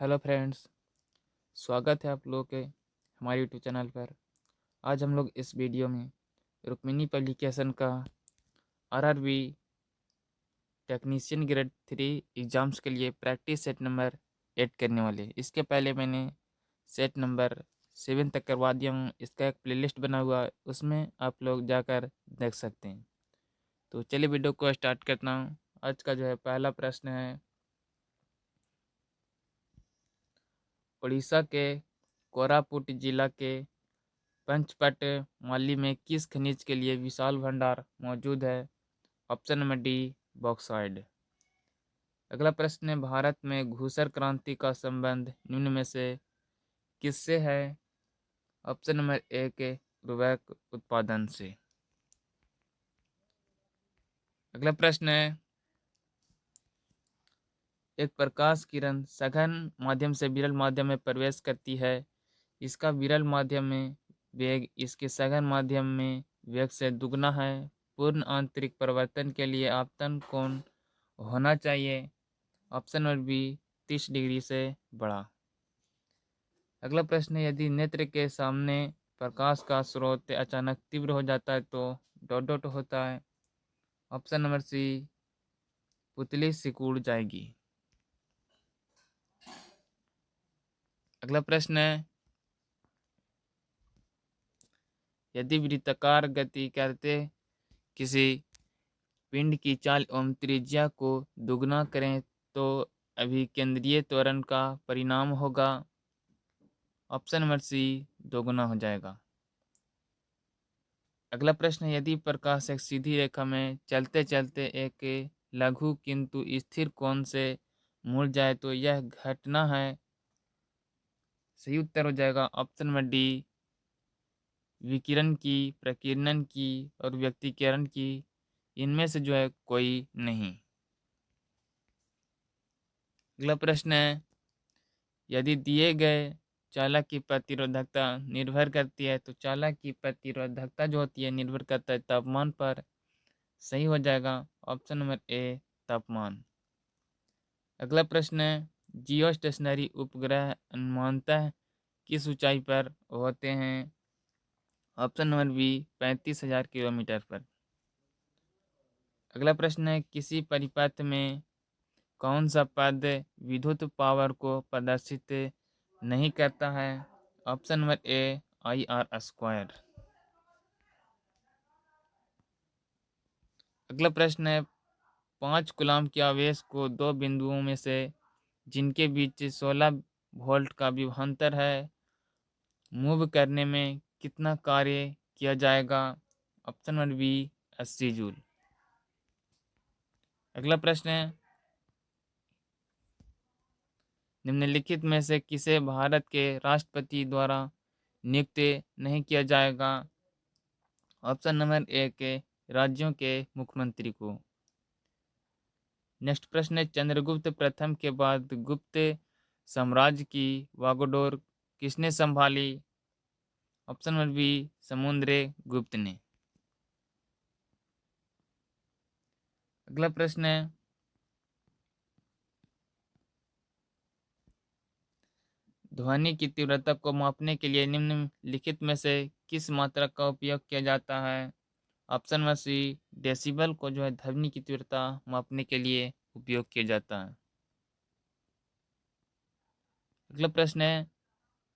Hello friends, स्वागत है आप लोगों के हमारे यूट्यूब चैनल पर। आज हम लोग इस वीडियो में रुक्मिणी पब्लिकेशन का आरआरबी टेक्नीशियन ग्रेड 3 एग्ज़ाम्स के लिए प्रैक्टिस सेट नंबर 8 करने वाले हैं। इसके पहले मैंने सेट नंबर 7 तक करवा दिया हूँ। इसका एक प्लेलिस्ट बना हुआ है, उसमें आप लोग जाकर देख सकते हैं। तो चलिए वीडियो को स्टार्ट करता हूँ। आज का जो है पहला प्रश्न है, उड़ीसा के कोरापुट जिला के पंचपट माली में किस खनिज के लिए विशाल भंडार मौजूद है? Option number D, bauxite. अगला प्रश्न है, भारत में घूसर क्रांति का संबंध निम्न में से किससे है? ऑप्शन नंबर ए के उर्वरक उत्पादन से। अगला प्रश्न है, एक प्रकाश किरण सघन माध्यम से विरल माध्यम में प्रवेश करती है। इसका विरल माध्यम में वेग इसके सघन माध्यम में वेग से दुगना है। पूर्ण आंतरिक परिवर्तन के लिए आपतन कोण होना चाहिए। ऑप्शन नंबर बी, 30 डिग्री से बड़ा। अगला प्रश्न है, यदि नेत्र के सामने प्रकाश का स्रोत अचानक तीव्र हो जाता है तो डॉट डॉट होता है। ऑप्शन नंबर सी, पुतली सिकुड़ जाएगी। अगला प्रश्न है, यदि वृत्ताकार गति करते किसी पिंड की चाल एवं त्रिज्या को दुगना करें तो अभिकेंद्रीय त्वरण का परिणाम होगा। ऑप्शन नंबर सी, दोगुना हो जाएगा। अगला प्रश्न है, यदि प्रकाश एक सीधी रेखा में चलते चलते एक लघु किंतु स्थिर कोण से मुड़ जाए तो यह घटना है। सही उत्तर हो जाएगा ऑप्शन नंबर डी, विकिरण की, प्रकीर्णन की और व्यतिकरण की, इनमें से जो है कोई नहीं। अगला प्रश्न है, यदि दिए गए चालक की प्रतिरोधकता निर्भर करती है तो चालक की प्रतिरोधकता जो होती है निर्भर करता है तापमान पर। सही हो जाएगा ऑप्शन नंबर ए, तापमान। अगला प्रश्न है, जियो स्टेशनरी उपग्रह अनुमानतः किस ऊंचाई पर होते हैं? ऑप्शन नंबर बी, 35,000 किलोमीटर पर। अगला प्रश्न है, किसी परिपथ में कौन सा पद विद्युत पावर को प्रदर्शित नहीं करता है? ऑप्शन नंबर ए, IR²। अगला प्रश्न है, 5 कूलाम के आवेश को दो बिंदुओं में से जिनके बीच 16 वोल्ट का विभवांतर है मूव करने में कितना कार्य किया जाएगा? Option number B, 80 joule. अगला प्रश्न है, निम्नलिखित में से किसे भारत के राष्ट्रपति द्वारा नियुक्त नहीं किया जाएगा? ऑप्शन नंबर ए के राज्यों के मुख्यमंत्री को। नेक्स्ट प्रश्न है, चंद्रगुप्त प्रथम के बाद गुप्त साम्राज्य की वागडोर किसने संभाली? ऑप्शन नंबर बी, समुद्र गुप्त ने। अगला प्रश्न है, ध्वनि की तीव्रता को मापने के लिए निम्नलिखित में से किस मात्रक का उपयोग किया जाता है? ऑप्शन नंबर सी, डेसिबल को जो है ध्वनि की तीव्रता मापने के लिए उपयोग किया जाता है। अगला प्रश्न है,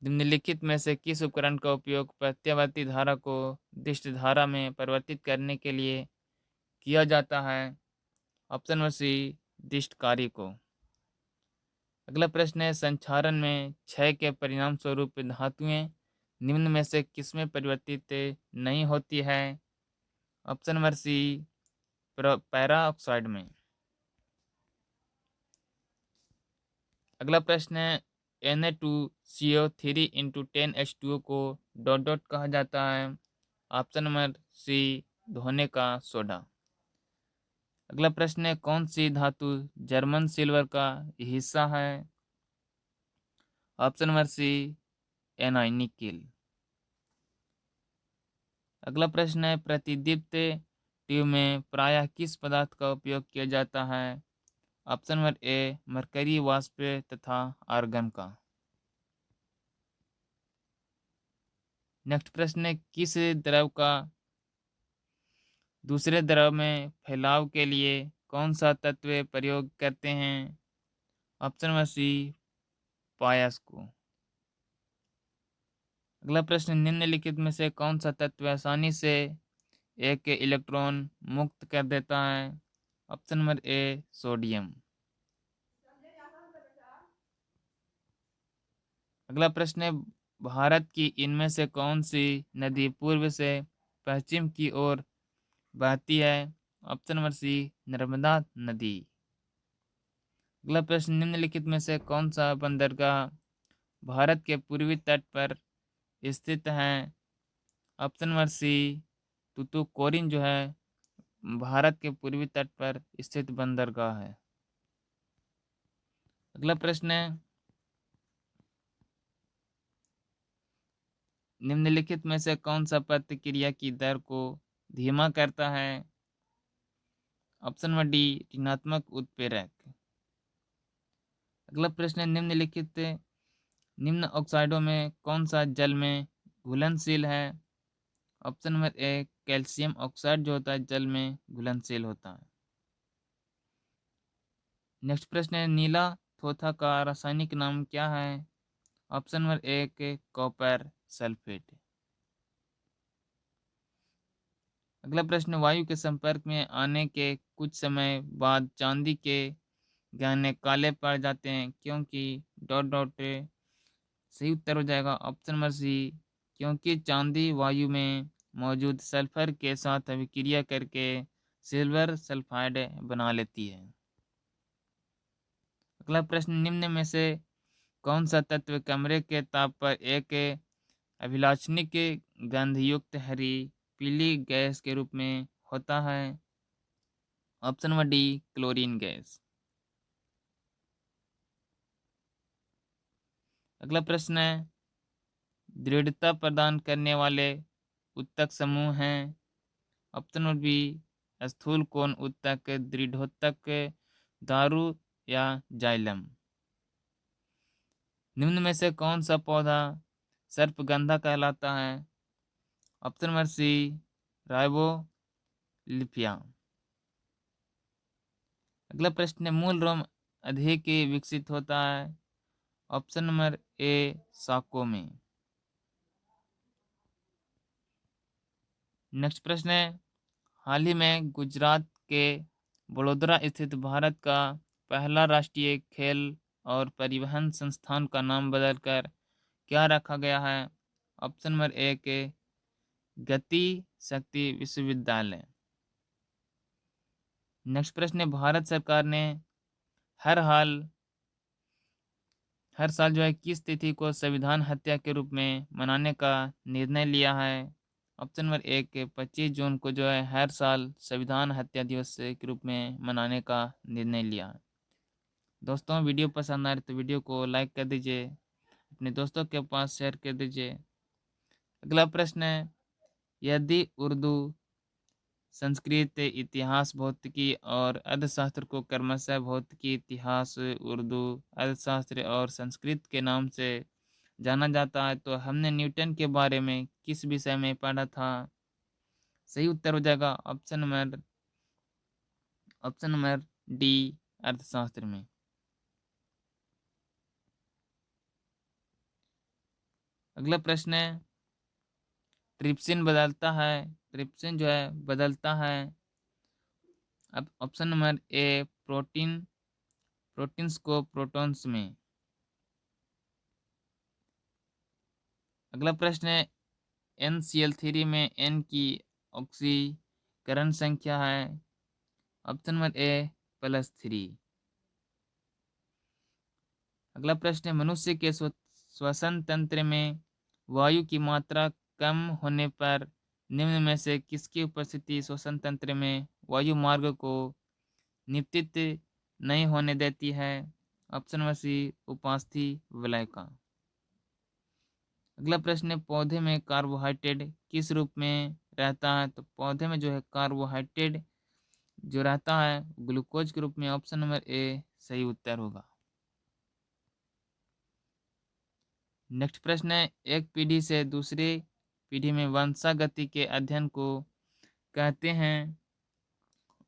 निम्नलिखित में से किस उपकरण का उपयोग प्रत्यावर्ती धारा को दिष्ट धारा में परिवर्तित करने के लिए किया जाता है? ऑप्शन नंबर सी, दिष्टकारी को। अगला प्रश्न है, संक्षारण में क्षय के परिणाम स्वरूप धातुएं निम्न में से किसमें परिवर्तित नहीं होती है? Option number C, para oxide में। अगला प्रश्न है, Na2CO3 × 10H2O co dot dot कहा जाता है। ऑप्शन नंबर सी, धोने का सोडा। अगला प्रश्न है, कौन सी धातु जर्मन सिल्वर का हिस्सा है? Option number C, Ni, nickel. अगला प्रश्न है, प्रतिदीप्त ट्यूब में प्रायः किस पदार्थ का उपयोग किया जाता है? ऑप्शन नंबर ए मरकरी वाष्प तथा आर्गन का। नेक्स्ट प्रश्न है, किस द्रव का दूसरे द्रव में फैलाव के लिए कौन सा तत्व प्रयोग करते हैं? ऑप्शन नंबर सी पायस को। अगला प्रश्न, निम्नलिखित में से कौन सा तत्व आसानी से एक इलेक्ट्रॉन मुक्त कर देता है? ऑप्शन नंबर ए सोडियम। अगला प्रश्न है, भारत की इनमें से कौन सी नदी पूर्व से पश्चिम की ओर बहती है? ऑप्शन नंबर सी नर्मदा नदी। अगला प्रश्न, निम्नलिखित में से कौन सा बंदरगाह भारत के पूर्वी तट पर स्थित है? ऑप्शन नंबर सी तूतुकोरिन जो है भारत के पूर्वी तट पर स्थित बंदरगाह है। अगला प्रश्न है, निम्नलिखित में से कौन सा प्रतिक्रिया की दर को धीमा करता है? ऑप्शन नंबर डी ऋणात्मक उत्प्रेरक। अगला प्रश्न है, निम्न ऑक्साइडों में कौन सा जल में घुलनशील है? ऑप्शन नंबर ए कैल्शियम ऑक्साइड जो होता है जल में घुलनशील होता है। नेक्स्ट प्रश्न है, नीला थोथा का रासायनिक नाम क्या है? ऑप्शन नंबर ए के कॉपर सल्फेट। अगला प्रश्न, वायु के संपर्क में आने के कुछ समय बाद चांदी के गहने काले पड़ जाते हैं क्योंकि डॉट डॉट। सही उत्तर हो जाएगा ऑप्शन नंबर सी क्योंकि चांदी वायु में मौजूद सल्फर के साथ अभिक्रिया करके सिल्वर सल्फाइड बना लेती है। अगला प्रश्न, निम्न में से कौन सा तत्व कमरे के ताप पर एक अभिलाषणिक गंधयुक्त हरी पीली गैस के रूप में होता है? Option number D chlorine gas. अगला प्रश्न है, दृढ़ता प्रदान करने वाले उत्तक समूह हैं? ऑप्शन नंबर बी स्थूल कोण उत्तक, दृढ़ोत्तक, दारू या जाइलम। निम्न में से कौन सा पौधा सर्पगंधा कहलाता है? ऑप्शन नंबर सी राइबोलिफिया। अगला प्रश्न, मूल रोम अधिक विकसित होता है? ऑप्शन नंबर ए साको में। नेक्स्ट प्रश्न है, हाल ही में गुजरात के वडोदरा स्थित भारत का पहला राष्ट्रीय खेल और परिवहन संस्थान का नाम बदलकर क्या रखा गया है? ऑप्शन नंबर ए के गति शक्ति विश्वविद्यालय। नेक्स्ट प्रश्न है, भारत सरकार ने हर साल जो है किस तिथि को संविधान हत्या के रूप में मनाने का निर्णय लिया है? ऑप्शन नंबर ए के 25 जून को जो है हर साल संविधान हत्या दिवस के रूप में मनाने का निर्णय लिया है। दोस्तों, वीडियो पसंद आए तो वीडियो को लाइक कर दीजिए, अपने दोस्तों के पास शेयर कर दीजिए। अगला प्रश्न है, यदि उर्दू, संस्कृत, इतिहास, भौतिकी और अर्थशास्त्र को क्रमशः भौतिकी, इतिहास, उर्दू, अर्थशास्त्र और संस्कृत के नाम से जाना जाता है तो हमने न्यूटन के बारे में किस विषय में पढ़ा था? सही उत्तर हो जाएगा ऑप्शन नंबर डी अर्थशास्त्र में। अगला प्रश्न है, ट्रिप्सिन जो है बदलता है। अब ऑप्शन नंबर ए प्रोटीन्स को प्रोटॉन्स में। अगला प्रश्न है, NCl3 में N की ऑक्सीकरण संख्या है? ऑप्शन नंबर ए +3। अगला प्रश्न है, मनुष्य के श्वसन तंत्र में वायु की मात्रा कम होने पर निम्न में से किसकी उपस्थिति श्वसन तंत्र में वायु मार्ग को नियंत्रित नहीं होने देती है? ऑप्शन नंबर सी उपास्थि वलय का। अगला प्रश्न है, पौधे में कार्बोहाइड्रेट किस रूप में रहता है? तो पौधे में जो है कार्बोहाइड्रेट जो रहता है ग्लूकोज के रूप में। ऑप्शन नंबर ए सही उत्तर होगा। नेक्स्ट प्रश्न है, एक पीढ़ी से दूसरी पीढ़ी में वंशागति के अध्ययन को कहते हैं।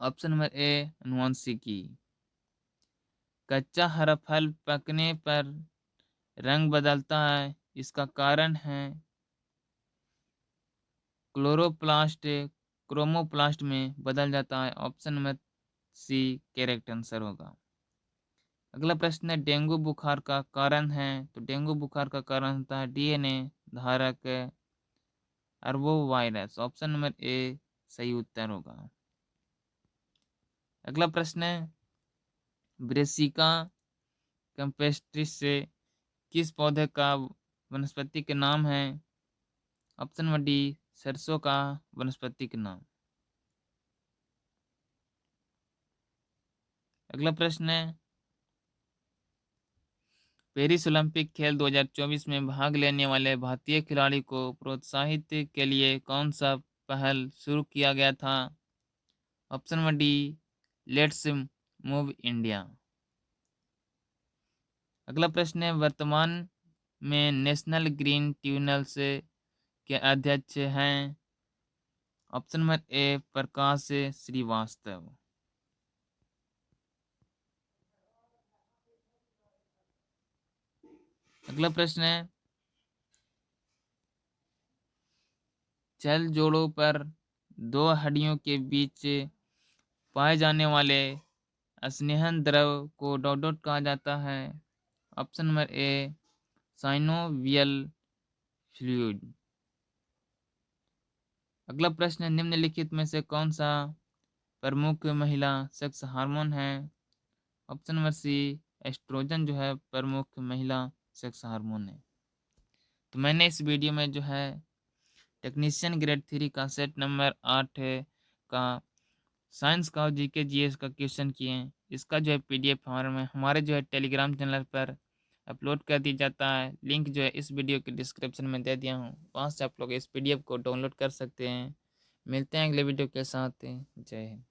ऑप्शन नंबर ए अनुवांशिकी। कच्चा हरा फल पकने पर रंग बदलता है, इसका कारण है क्लोरोप्लास्ट क्रोमोप्लास्ट में बदल जाता है। Option number C correct answer होगा। अगला प्रश्न है, डेंगू बुखार का कारण है। तो डेंगू बुखार का कारण होता है डीएनए धारक अरबो वायरस। ऑप्शन नंबर ए सही उत्तर होगा। अगला प्रश्न है, ब्रेसिका कैम्पेस्ट्रिस से किस पौधे का वनस्पति के नाम है। ऑप्शन नंबर डी सरसों का वनस्पति के नाम। अगला प्रश्न है, पेरिस ओलंपिक खेल 2024 में भाग लेने वाले भारतीय खिलाड़ी को प्रोत्साहित के लिए कौन सा पहल शुरू किया गया था। Option number D let's move India. अगला प्रश्न है, वर्तमान में नेशनल ग्रीन ट्रिब्यूनल के अध्यक्ष हैं। ऑप्शन नंबर ए प्रकाश श्रीवास्तव। अगला प्रश्न है, चल जोड़ों पर दो हड्डियों के बीच पाए जाने वाले स्नेहन द्रव को डॉट कहा जाता है। ऑप्शन नंबर ए साइनोवियल फ्लूइड। अगला प्रश्न है, निम्नलिखित में से कौन सा प्रमुख महिला सेक्स हार्मोन है। ऑप्शन नंबर सी एस्ट्रोजन जो है प्रमुख महिला सेक्स हार्मोन है। तो मैंने इस वीडियो में जो है टेक्नीशियन ग्रेड 3 का सेट नंबर 8 का साइंस का और जीके जीएस का क्वेश्चन किए हैं। इसका जो है पीडीएफ फॉर्म में हमारे जो है टेलीग्राम चैनल पर अपलोड कर दिया जाता है। लिंक जो है इस वीडियो के डिस्क्रिप्शन में दे दिया हूँ, वहाँ से आप लोग इस पीडीएफ को डाउनलोड कर सकते हैं। मिलते हैं अगले वीडियो के साथ। जय हिंद।